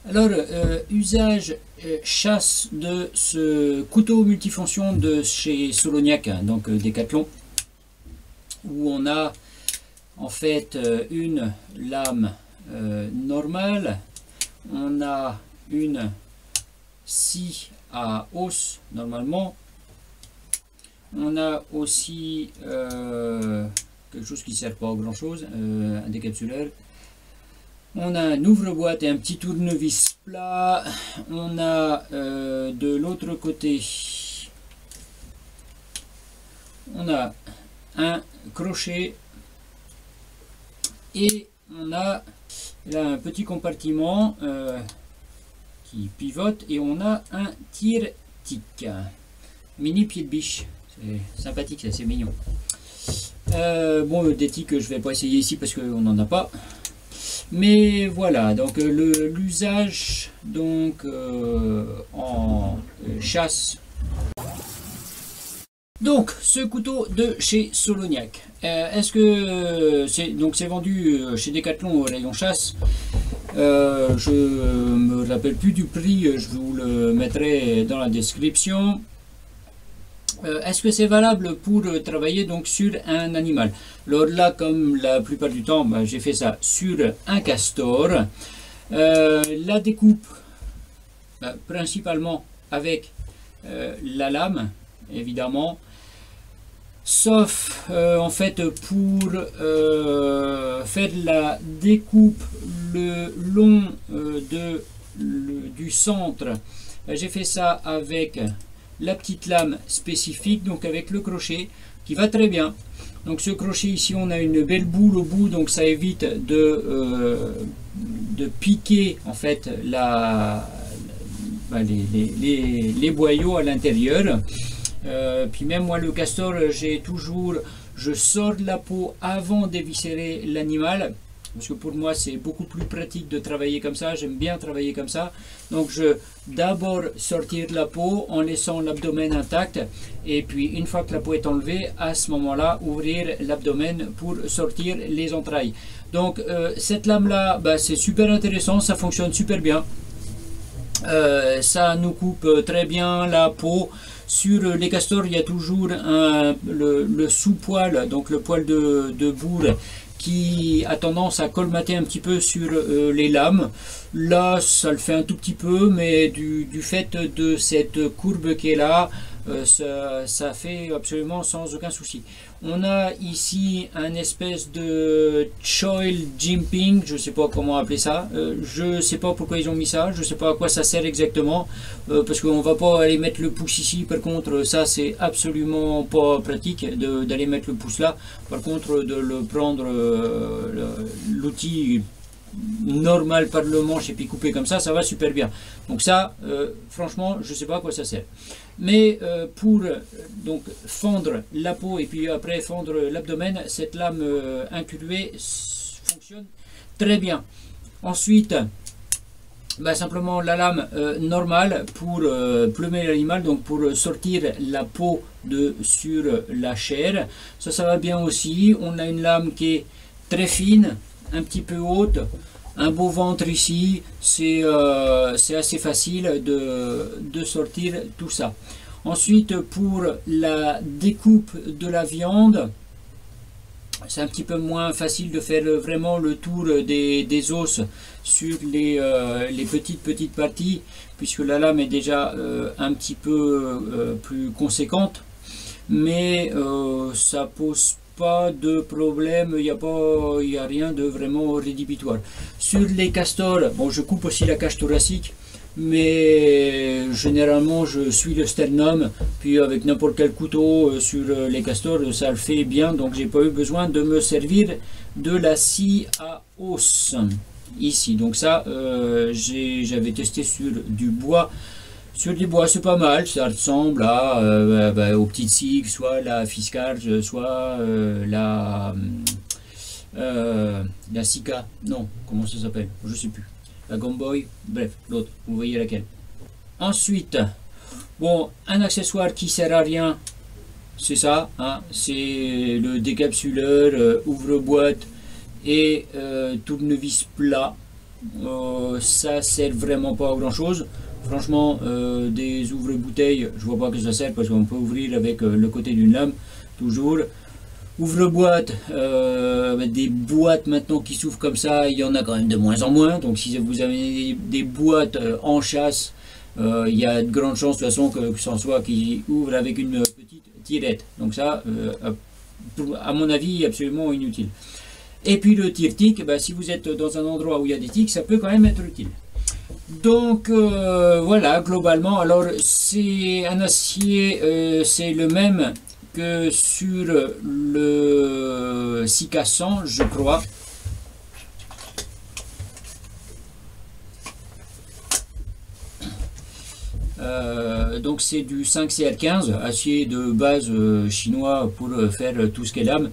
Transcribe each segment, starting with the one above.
Alors, usage chasse de ce couteau multifonction de chez Solognac, hein, donc Decathlon, où on a en fait une lame normale, on a une scie à os normalement, on a aussi quelque chose qui ne sert pas à grand chose, un décapsuleur. On a un ouvre-boîte et un petit tournevis plat. On a de l'autre côté, on a un crochet et on a là un petit compartiment qui pivote et on a un tire-tic, mini pied de biche. C'est sympathique, c'est assez mignon. Bon, des tics, je vais pas essayer ici parce qu'on n'en a pas. Mais voilà, donc l'usage donc en chasse. Donc ce couteau de chez Solognac, est-ce que c'est vendu chez Decathlon au rayon chasse? Je me rappelle plus du prix, je vous le mettrai dans la description. Est-ce que c'est valable pour travailler donc sur un animal? Alors là, comme la plupart du temps, j'ai fait ça sur un castor. La découpe, principalement avec la lame, évidemment, sauf en fait pour faire la découpe le long du centre. J'ai fait ça avec la petite lame spécifique, donc avec le crochet qui va très bien. Donc ce crochet ici, on a une belle boule au bout, donc ça évite de piquer en fait les boyaux à l'intérieur. Puis même moi le castor, je sors de la peau avant d'éviscérer l'animal, parce que pour moi c'est beaucoup plus pratique de travailler comme ça, j'aime bien travailler comme ça. Donc je d'abord sortir de la peau en laissant l'abdomen intact, et puis une fois que la peau est enlevée, à ce moment là ouvrir l'abdomen pour sortir les entrailles. Donc cette lame là, c'est super intéressant, ça fonctionne super bien, ça nous coupe très bien la peau. Sur les castors, il y a toujours le sous-poil, donc le poil de bourre, qui a tendance à colmater un petit peu sur les lames. Là, ça le fait un tout petit peu, mais du fait de cette courbe qui est là, ça fait absolument sans aucun souci. On a ici un espèce de choil jimping, je ne sais pas comment appeler ça, je ne sais pas pourquoi ils ont mis ça, je ne sais pas à quoi ça sert exactement, parce qu'on ne va pas aller mettre le pouce ici. Par contre, ça c'est absolument pas pratique d'aller mettre le pouce là. Par contre, de le prendre l'outil normal par le manche et puis couper comme ça va super bien. Donc ça, franchement, je sais pas à quoi ça sert. Mais pour donc fendre la peau et puis après fendre l'abdomen, cette lame incurvée fonctionne très bien. Ensuite, simplement la lame normale pour plumer l'animal, donc pour sortir la peau sur la chair. Ça va bien aussi. On a une lame qui est très fine, un petit peu haute, un beau ventre ici, c'est assez facile de sortir tout ça. Ensuite, pour la découpe de la viande, c'est un petit peu moins facile de faire vraiment le tour des os sur les petites parties, puisque la lame est déjà un petit peu plus conséquente, mais ça pose pas de problème, il n'y a rien de vraiment rédhibitoire. Sur les castors, bon, je coupe aussi la cage thoracique, mais généralement je suis le sternum, puis avec n'importe quel couteau sur les castors ça le fait bien, donc j'ai pas eu besoin de me servir de la scie à os ici. Donc ça j'avais testé sur du bois. Sur du bois, c'est pas mal, ça ressemble aux petites scies, soit la Fiscarge, soit la Sika, non, comment ça s'appelle, je sais plus, la Gomboy, bref, l'autre, vous voyez laquelle. Ensuite, bon, un accessoire qui sert à rien, c'est ça, hein, c'est le décapsuleur, ouvre-boîte et tournevis plat. ça sert vraiment pas à grand chose. Franchement, des ouvre-bouteilles, je vois pas que ça sert parce qu'on peut ouvrir avec le côté d'une lame, toujours. Ouvre-boîte, des boîtes maintenant qui s'ouvrent comme ça, il y en a quand même de moins en moins. Donc si vous avez des boîtes en chasse, il y a de grandes chances de toute façon que ce soit qui ouvre avec une petite tirette. Donc ça, à mon avis, absolument inutile. Et puis le tire-tic, si vous êtes dans un endroit où il y a des tics, ça peut quand même être utile. Donc voilà, globalement, alors c'est un acier, c'est le même que sur le Sika 100, je crois. Donc c'est du 5CR15, acier de base chinois pour faire tout ce qu'est lame.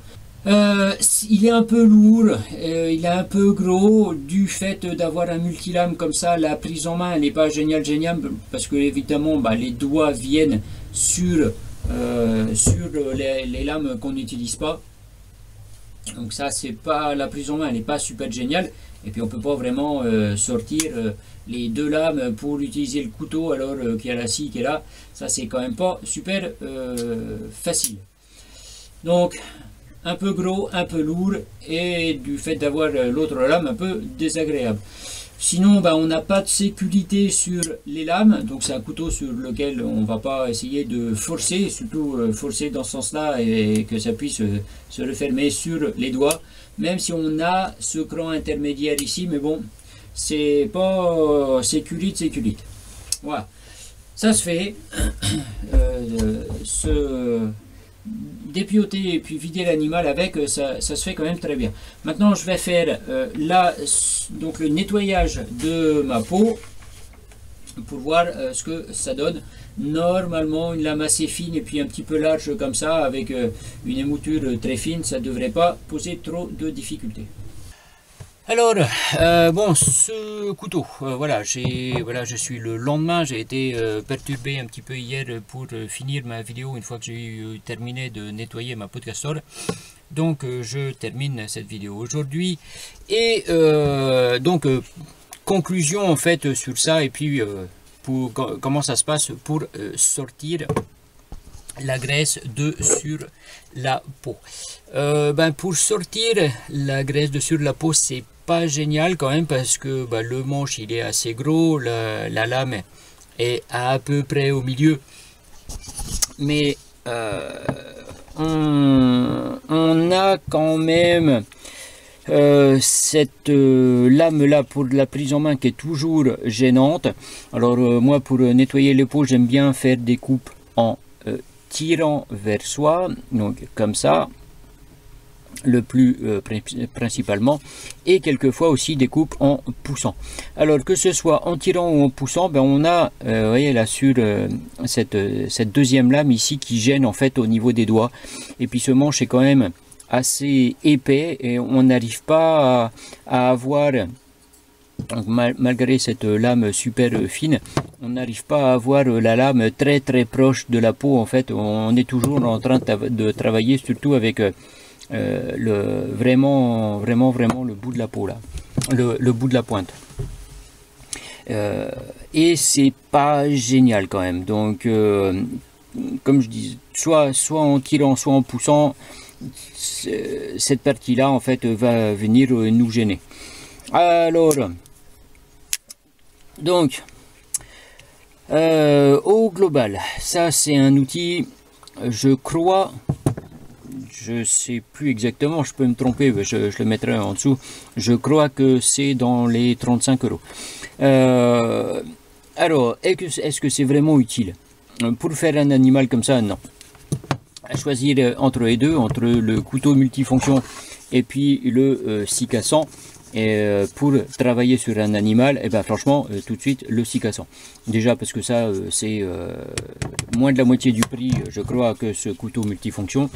Il est un peu lourd, il est un peu gros du fait d'avoir un multilame comme ça. La prise en main elle n'est pas géniale parce que évidemment les doigts viennent sur les lames qu'on n'utilise pas. Donc ça c'est pas, la prise en main elle n'est pas super géniale, et puis on peut pas vraiment sortir les deux lames pour utiliser le couteau alors qu'il y a la scie qui est là. Ça c'est quand même pas super facile. Donc un peu gros, un peu lourd, et du fait d'avoir l'autre lame un peu désagréable. Sinon on n'a pas de sécurité sur les lames, donc c'est un couteau sur lequel on va pas essayer de forcer, surtout forcer dans ce sens là et que ça puisse se refermer sur les doigts, même si on a ce cran intermédiaire ici, mais bon c'est pas sécurité. Voilà, ça se fait. Dépioter et puis vider l'animal avec, ça se fait quand même très bien. Maintenant je vais faire donc le nettoyage de ma peau pour voir ce que ça donne. Normalement une lame assez fine et puis un petit peu large comme ça avec une émouture très fine, ça ne devrait pas poser trop de difficultés. Alors, bon, ce couteau, voilà, je suis le lendemain, j'ai été perturbé un petit peu hier pour finir ma vidéo une fois que j'ai terminé de nettoyer ma peau de castor. Donc, je termine cette vidéo aujourd'hui. Et donc, conclusion en fait sur ça, et puis pour comment ça se passe pour sortir la graisse de sur la peau. Pour sortir la graisse de sur la peau, c'est pas génial quand même parce que le manche il est assez gros, la lame est à peu près au milieu, mais on a quand même cette lame là pour la prise en main qui est toujours gênante. Alors moi pour nettoyer les peaux j'aime bien faire des coupes en tirant vers soi, donc comme ça le plus principalement, et quelquefois aussi des coupes en poussant. Alors que ce soit en tirant ou en poussant, on a vous voyez là sur cette deuxième lame ici qui gêne en fait au niveau des doigts, et puis ce manche est quand même assez épais et on n'arrive pas à avoir, donc malgré cette lame super fine, on n'arrive pas à avoir la lame très proche de la peau. En fait on est toujours en train de travailler surtout avec vraiment le bout de la peau là, le bout de la pointe, et c'est pas génial quand même. Donc comme je dis, soit en tirant soit en poussant, cette partie là en fait va venir nous gêner. Alors donc au global, ça c'est un outil, je crois, je sais plus exactement, je peux me tromper, je le mettrai en dessous, je crois que c'est dans les 35 €. Alors est-ce que c'est vraiment utile pour faire un animal comme ça? Non. À choisir entre les deux, entre le couteau multifonction et puis le Sika 100, et pour travailler sur un animal, et franchement tout de suite le Sika 100. Déjà parce que ça c'est moins de la moitié du prix, je crois, que ce couteau multifonction.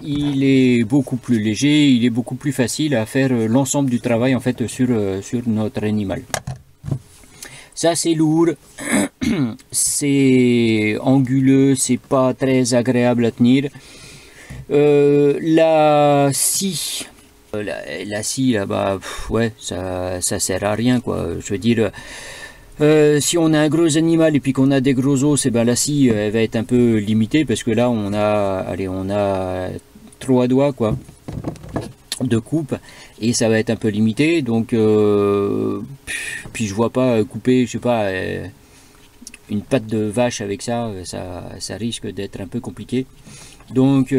Il est beaucoup plus léger, il est beaucoup plus facile à faire l'ensemble du travail en fait sur notre animal. Ça c'est lourd, c'est anguleux, c'est pas très agréable à tenir. La scie La scie là-bas, ouais, ça sert à rien quoi. Je veux dire, si on a un gros animal et puis qu'on a des gros os, et ben la scie elle va être un peu limitée parce que là on a 3 doigts quoi de coupe et ça va être un peu limité. Donc puis je vois pas couper, je sais pas, une patte de vache avec ça, ça risque d'être un peu compliqué. Donc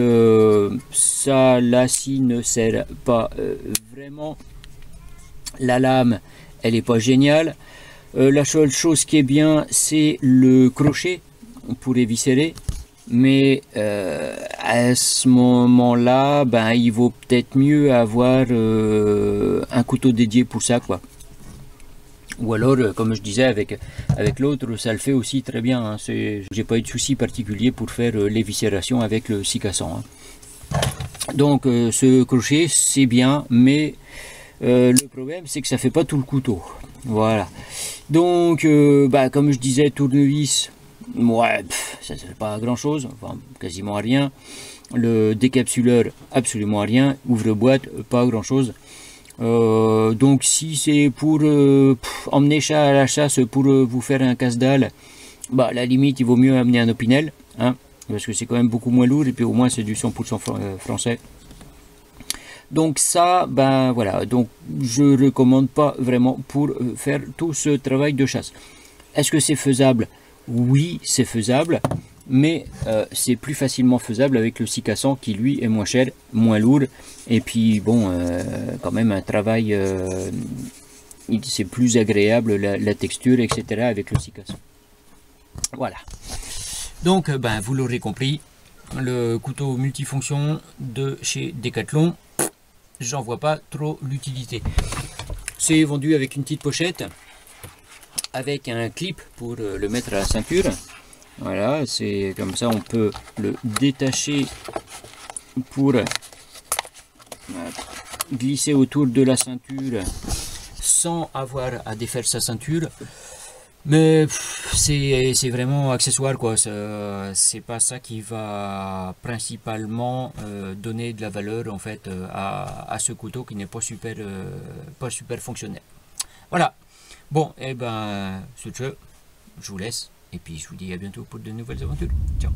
ça, la scie ne sert pas vraiment. La lame, elle est pas géniale. La seule chose qui est bien, c'est le crochet pour éviscérer. Mais à ce moment-là, ben, il vaut peut-être mieux avoir un couteau dédié pour ça, quoi. Ou alors, comme je disais, avec l'autre, ça le fait aussi très bien. Hein. J'ai pas eu de souci particulier pour faire l'éviscération avec le scie cassant. Hein. Donc, ce crochet, c'est bien, mais le problème, c'est que ça fait pas tout le couteau. Voilà. Donc, bah, comme je disais, tournevis, ouais, ça ne sert pas à grand-chose, enfin, quasiment à rien. Le décapsuleur, absolument à rien. Ouvre-boîte, pas grand-chose. Donc si c'est pour emmener ça à la chasse pour vous faire un casse-dalle, bah à la limite il vaut mieux amener un Opinel, hein, parce que c'est quand même beaucoup moins lourd et puis au moins c'est du 100% français. Donc ça, ben voilà, donc je recommande pas vraiment pour faire tout ce travail de chasse. Est-ce que c'est faisable? Oui, c'est faisable. Mais c'est plus facilement faisable avec le scie cassant qui lui est moins cher, moins lourd, et puis bon, quand même un travail, c'est plus agréable la texture, etc. avec le scie cassant. Voilà. Donc, ben, vous l'aurez compris, le couteau multifonction de chez Decathlon, j'en vois pas trop l'utilité. C'est vendu avec une petite pochette, avec un clip pour le mettre à la ceinture. Voilà, c'est comme ça on peut le détacher pour glisser autour de la ceinture sans avoir à défaire sa ceinture. Mais c'est vraiment accessoire quoi, c'est pas ça qui va principalement donner de la valeur en fait à ce couteau qui n'est pas super fonctionnel. Voilà, bon et ben sur ce, je vous laisse. Et puis je vous dis à bientôt pour de nouvelles aventures. Ciao.